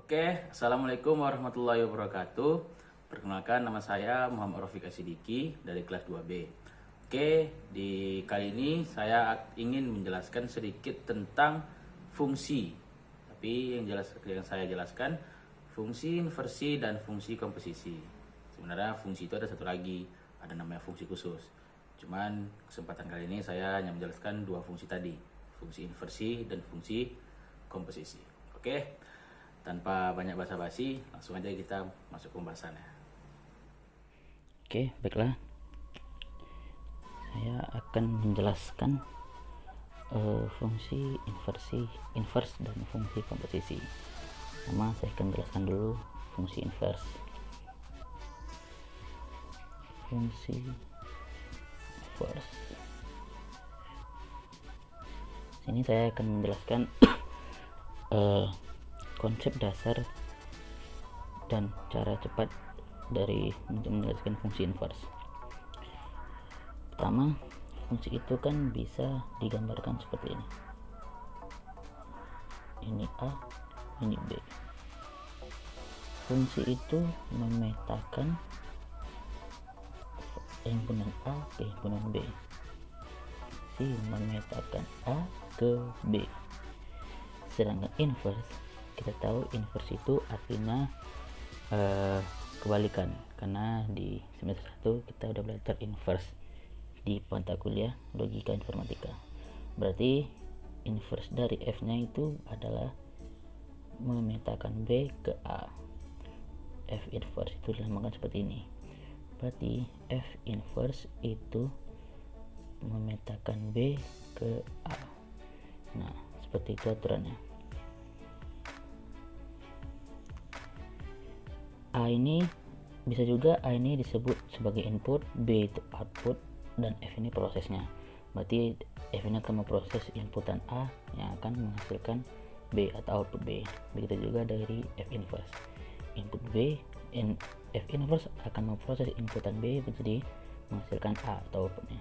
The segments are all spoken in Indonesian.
Oke, Assalamualaikum warahmatullahi wabarakatuh. Perkenalkan, nama saya Muhammad Rafiq Asidiki dari kelas 2B. Oke, di kali ini saya ingin menjelaskan sedikit tentang fungsi. Tapi yang saya jelaskan fungsi inversi dan fungsi komposisi. Sebenarnya fungsi itu ada satu lagi, ada namanya fungsi khusus. Cuman kesempatan kali ini saya hanya menjelaskan dua fungsi tadi, fungsi inversi dan fungsi komposisi. Oke, tanpa banyak basa-basi, langsung aja kita masuk ke pembahasannya. Oke, baiklah. Saya akan menjelaskan fungsi inverse dan fungsi komposisi. Pertama, saya akan jelaskan dulu fungsi inverse. Fungsi inverse. Sini saya akan menjelaskan konsep dasar dan cara cepat dari untuk menjelaskan fungsi inverse. Pertama, fungsi itu kan bisa digambarkan seperti ini. Ini A, ini B. Fungsi itu memetakan himpunan A ke himpunan B. Memetakan A ke B. Sedangkan inverse, kita tahu inverse itu artinya kebalikan, karena di semester 1 kita udah belajar inverse di mata kuliah logika informatika. Berarti inverse dari F nya itu adalah memetakan B ke A. F inverse itu dilambangkan seperti ini. Berarti F inverse itu memetakan B ke A. Nah, seperti itu aturannya. A ini bisa juga A ini disebut sebagai input, B itu output, dan F ini prosesnya. Berarti F ini akan memproses inputan A yang akan menghasilkan B atau output B. Begitu juga dari F inverse. Input B, F inverse akan memproses inputan B menjadi menghasilkan A atau outputnya.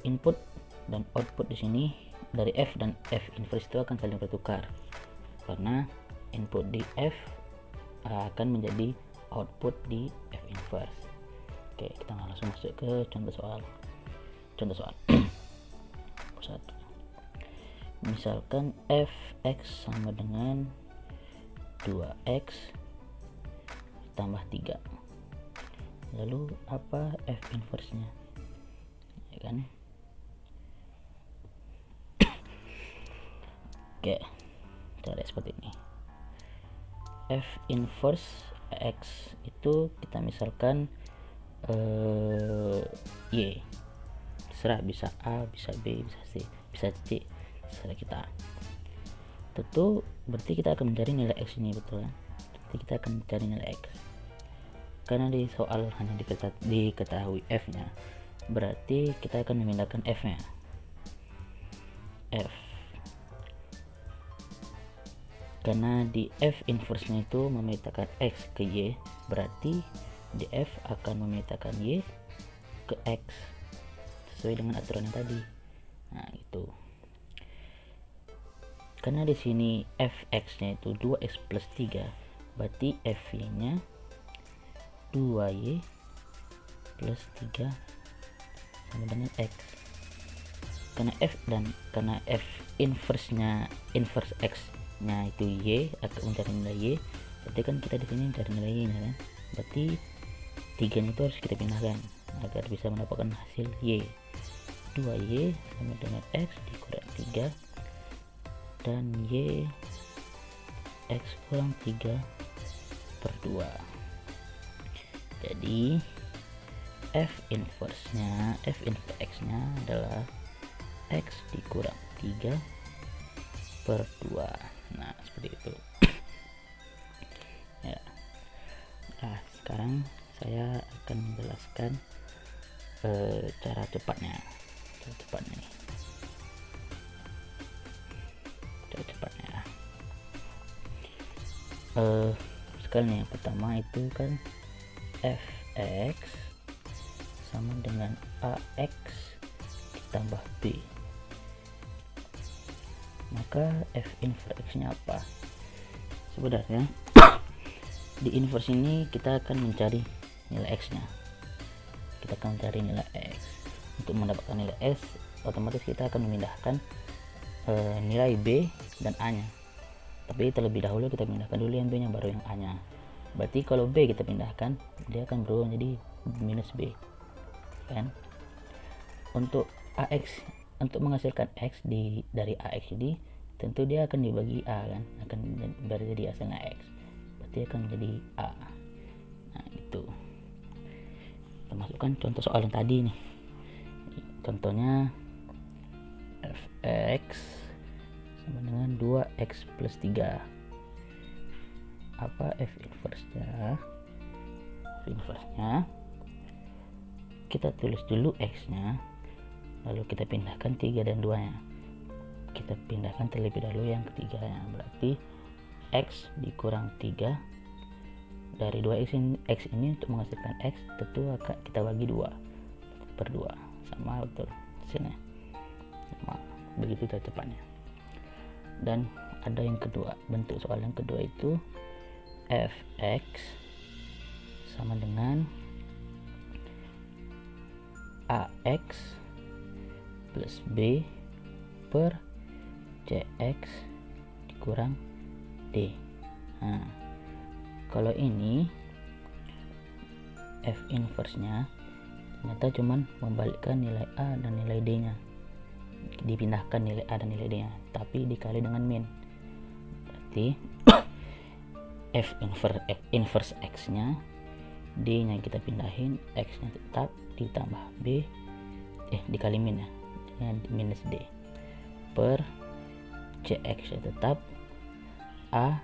Input dan output di sini dari F dan F inverse itu akan saling bertukar, karena input di F akan menjadi output di F inverse. Oke, kita langsung masuk ke contoh soal. Satu. Misalkan fx sama dengan 2x tambah 3. Lalu apa F inverse nya? Ya kan? Oke, cara seperti ini. F inverse x itu kita misalkan Y, terserah, bisa A, bisa B, bisa C, bisa C, terserah kita. Tentu berarti kita akan mencari nilai X ini, betul kan? Berarti kita akan mencari nilai X karena di soal hanya diketahui F nya, berarti kita akan memindahkan F nya. F, karena di F inverse nya itu memetakan X ke Y, berarti di F akan memetakan Y ke X sesuai dengan aturan yang tadi. Nah, itu. Karena di sini fx nya itu 2x plus 3, berarti f nya 2y plus 3 sama dengan x. Karena f inverse x nya itu y, akan mencari nilai y, berarti kan kita di sini mencari nilai y kan. Berarti 3 nya itu harus kita pindahkan agar bisa mendapatkan hasil y. 2y sama dengan x dikurang 3 dan y x kurang 3 per 2. Jadi f inverse x nya adalah x dikurang 3 per 2. Nah, seperti itu. Ya. Nah, sekarang saya akan menjelaskan cara cepatnya nih. Cara cepatnya. Sekali nih, yang pertama itu kan fx sama dengan ax ditambah b. Maka f inverse x nya apa? sebenarnya di inverse ini kita akan mencari nilai x nya. Kita akan mencari nilai x. Untuk mendapatkan nilai x, otomatis kita akan memindahkan nilai b dan a nya. Tapi terlebih dahulu kita pindahkan dulu yang b nya, baru yang a nya. Berarti kalau b kita pindahkan, dia akan berubah menjadi minus b, kan? Untuk ax, untuk menghasilkan x dari ax ini, tentu dia akan dibagi a, kan? Akan jadi hasilnya x, berarti akan menjadi a. Nah itu kita masukkan contoh soal yang tadi nih. Contohnya fx sama dengan 2x plus 3. Apa f inverse-nya? F inverse-nya kita tulis dulu x nya, lalu kita pindahkan 3 dan 2 nya. Kita pindahkan terlebih dahulu yang ketiga ya, berarti x dikurang 3 dari 2x ini untuk menghasilkan x, tentu akan kita bagi 2 per 2, sama betul hasilnya sama, begitu cara cepatnya. Dan ada yang kedua, bentuk soal yang kedua itu fx sama dengan ax plus b per cx dikurang d. Nah, kalau ini f inverse nya ternyata cuman membalikkan nilai a dan nilai d nya, dipindahkan nilai a dan nilai d nya, tapi dikali dengan min. Berarti f inverse x nya, d nya kita pindahin, x nya tetap, ditambah b dikali min ya, dengan minus d per cx nya tetap, a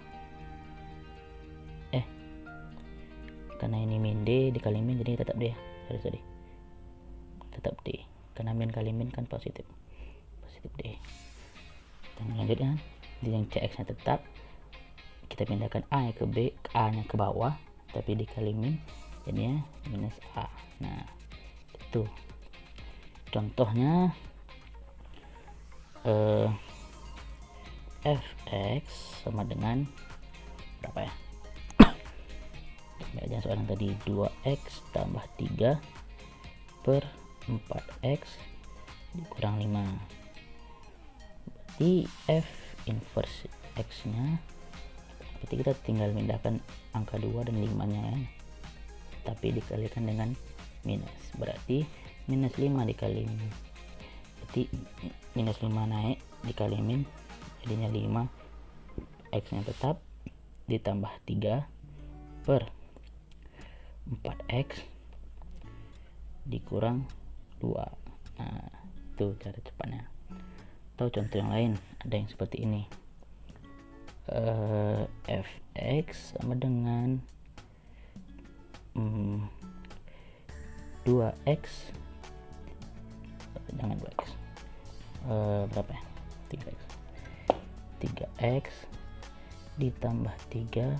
karena ini min d dikali min jadi tetap d ya, sorry tetap d, karena min kali min kan positif d. Kita lanjutkan, yang cx nya tetap, kita pindahkan a nya ke b, a nya ke bawah, tapi dikali min jadinya minus a. Nah itu contohnya fx sama dengan berapa ya? Aja soal yang tadi 2x tambah 3 per 4x dikurang 5. Berarti f inverse x nya, berarti kita tinggal pindahkan angka 2 dan 5 nya ya, tapi dikalikan dengan minus, berarti minus 5 dikali min, berarti minus 5 naik dikali min jadinya 5, x nya tetap, ditambah 3 per 4x dikurang 2. Nah itu cara cepatnya. Atau contoh yang lain ada yang seperti ini, fx sama dengan 2x dengan 2x berapa ya, 3x ditambah 3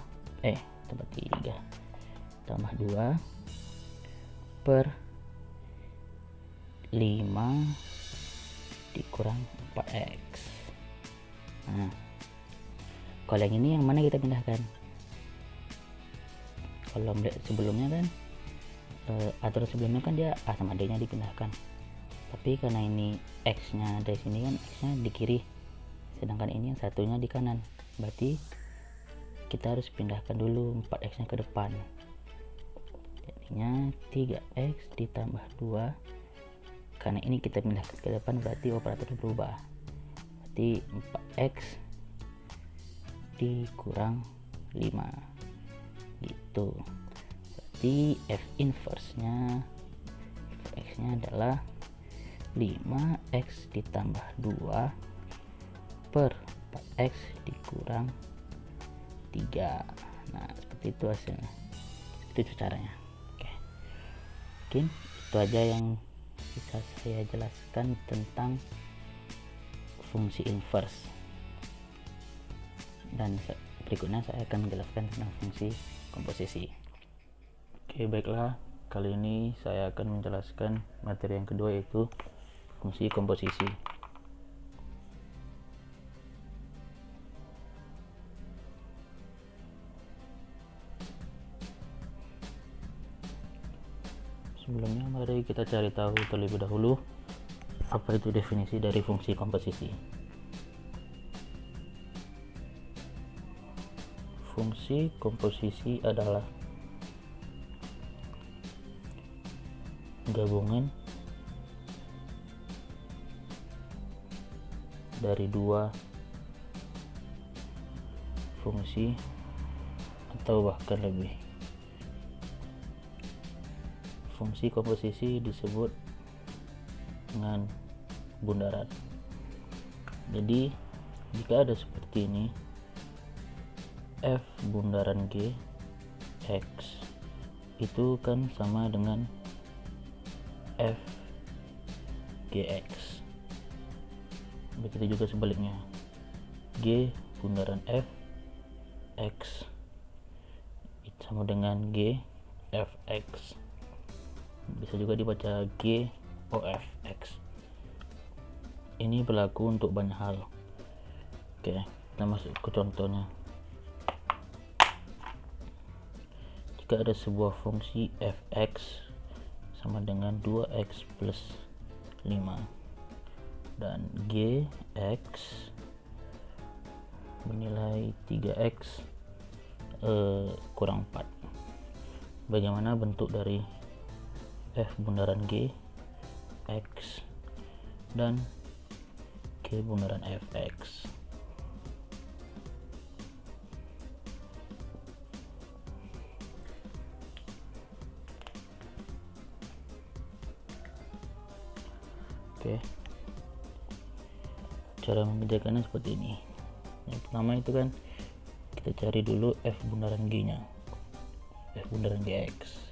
tambah 2 per 5 dikurang 4x. Nah kalau yang ini yang mana kita pindahkan? Kalau melihat sebelumnya kan aturan sebelumnya kan dia a sama d nya dipindahkan, tapi karena ini x nya dari sini kan, x nya di kiri, sedangkan ini yang satunya di kanan, berarti kita harus pindahkan dulu 4x nya ke depan, jadinya 3x ditambah 2, karena ini kita pindahkan ke depan berarti operator berubah, berarti 4x dikurang 5 gitu. Berarti f inverse nya x nya adalah 5x ditambah 2 per 4x dikurang 3. Nah seperti itu hasilnya, itu caranya. Oke, mungkin itu aja yang bisa saya jelaskan tentang fungsi inverse, dan berikutnya saya akan menjelaskan tentang fungsi komposisi. Oke baiklah, kali ini saya akan menjelaskan materi yang kedua, yaitu fungsi komposisi. Sebelumnya mari kita cari tahu terlebih dahulu apa itu definisi dari fungsi komposisi. Fungsi komposisi adalah gabungan dari dua fungsi atau bahkan lebih. Fungsi komposisi disebut dengan bundaran. Jadi jika ada seperti ini, F bundaran G X itu kan sama dengan F GX. Begitu juga sebaliknya, G bundaran F X itu sama dengan G Fx. Bisa juga dibaca G OF X. Ini berlaku untuk banyak hal. Oke, kita masuk ke contohnya. Jika ada sebuah fungsi fx sama dengan 2x plus 5 dan gx bernilai 3x kurang 4. Bagaimana bentuk dari f bundaran g, x dan g bundaran fx? Oke, cara mengerjakannya seperti ini. Yang pertama itu kan kita cari dulu f bundaran g nya. F bundaran gx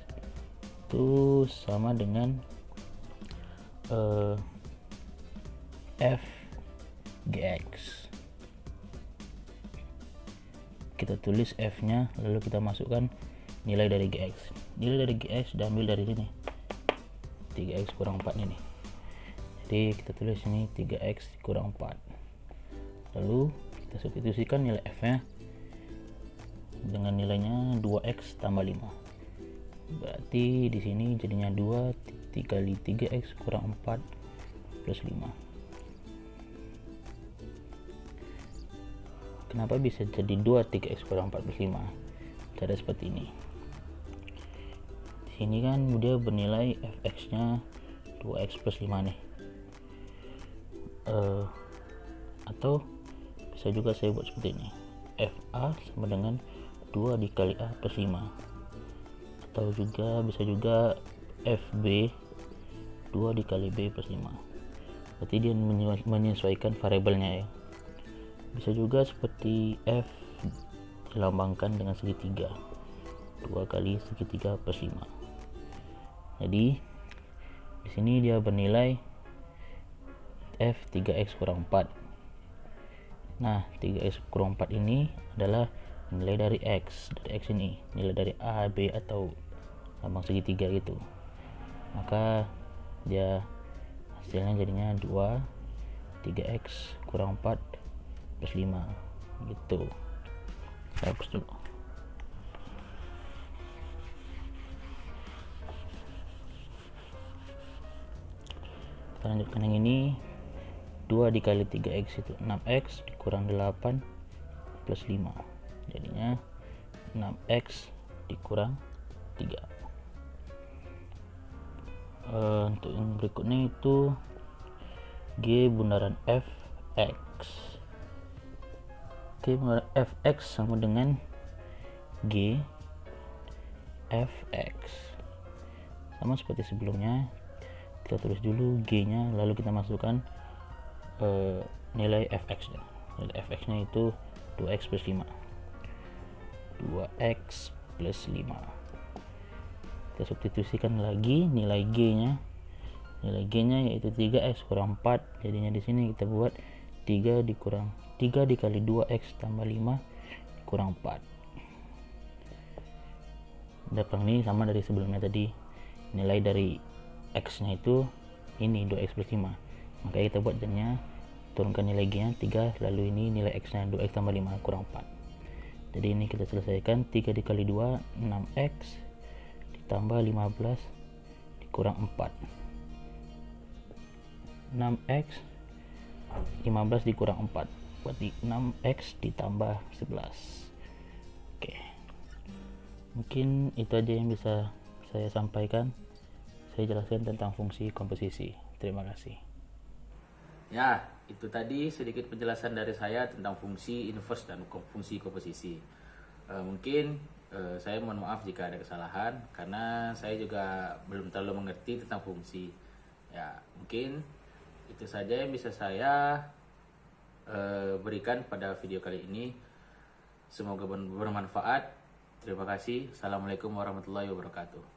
itu sama dengan f gx. Kita tulis f nya, lalu kita masukkan nilai dari gx. Nilai dari gx diambil dari sini, 3x kurang 4 ini. Jadi kita tulis ini 3x kurang 4, lalu kita substitusikan nilai f nya dengan nilainya 2x tambah 5. Berarti di sini jadinya 2 kali 3x kurang 4 plus 5. Kenapa bisa jadi 2 3x kurang 4 plus 5? Cara seperti ini. Di sini kan dia bernilai fx nya 2x plus 5 nih. Atau bisa juga saya buat seperti ini, fa sama dengan 2 dikali a plus 5, atau juga bisa juga fb 2 dikali b plus 5. Berarti dia menyesuaikan variabelnya ya. Bisa juga seperti f dilambangkan dengan segitiga, 2 kali segitiga plus 5. Jadi di sini dia bernilai f 3x kurang 4. Nah, 3x kurang 4 ini adalah nilai dari x. Dari x ini nilai dari a, b atau lambang segitiga gitu. Maka dia hasilnya jadinya 2 3x kurang 4 plus 5 gitu. Saya hapus dulu. Kita lanjutkan yang ini. 2 dikali 3x itu 6x dikurang 8 plus 5, jadinya 6x dikurang 3. Untuk yang berikutnya itu g bundaran fx. G bundaran fx sama dengan g fx. Sama seperti sebelumnya, kita tulis dulu g nya, lalu kita masukkan nilai fx nya. Nilai fx nya itu 2x plus 5. 2x plus 5. Kita substitusikan lagi nilai g nya. Nilai g nya yaitu 3x kurang 4. Jadinya di sini kita buat 3 dikali 2x tambah 5 kurang 4. Belakang ini sama dari sebelumnya tadi. Nilai dari x nya itu ini 2x plus 5. Maka kita buat jadinya turunkan nilai g nya 3, lalu ini nilai x nya 2x tambah 5 kurang 4. Jadi ini kita selesaikan, 3 dikali 2 6x ditambah 15 dikurang 4. 6x 15 dikurang 4 berarti 6x ditambah 11. Oke, mungkin itu aja yang bisa saya sampaikan. Saya jelaskan tentang fungsi komposisi. Terima kasih. Ya, itu tadi sedikit penjelasan dari saya tentang fungsi inverse dan fungsi komposisi. Mungkin saya mohon maaf jika ada kesalahan karena saya juga belum terlalu mengerti tentang fungsi. Ya, mungkin itu saja yang bisa saya berikan pada video kali ini. Semoga bermanfaat. Terima kasih. Assalamualaikum warahmatullahi wabarakatuh.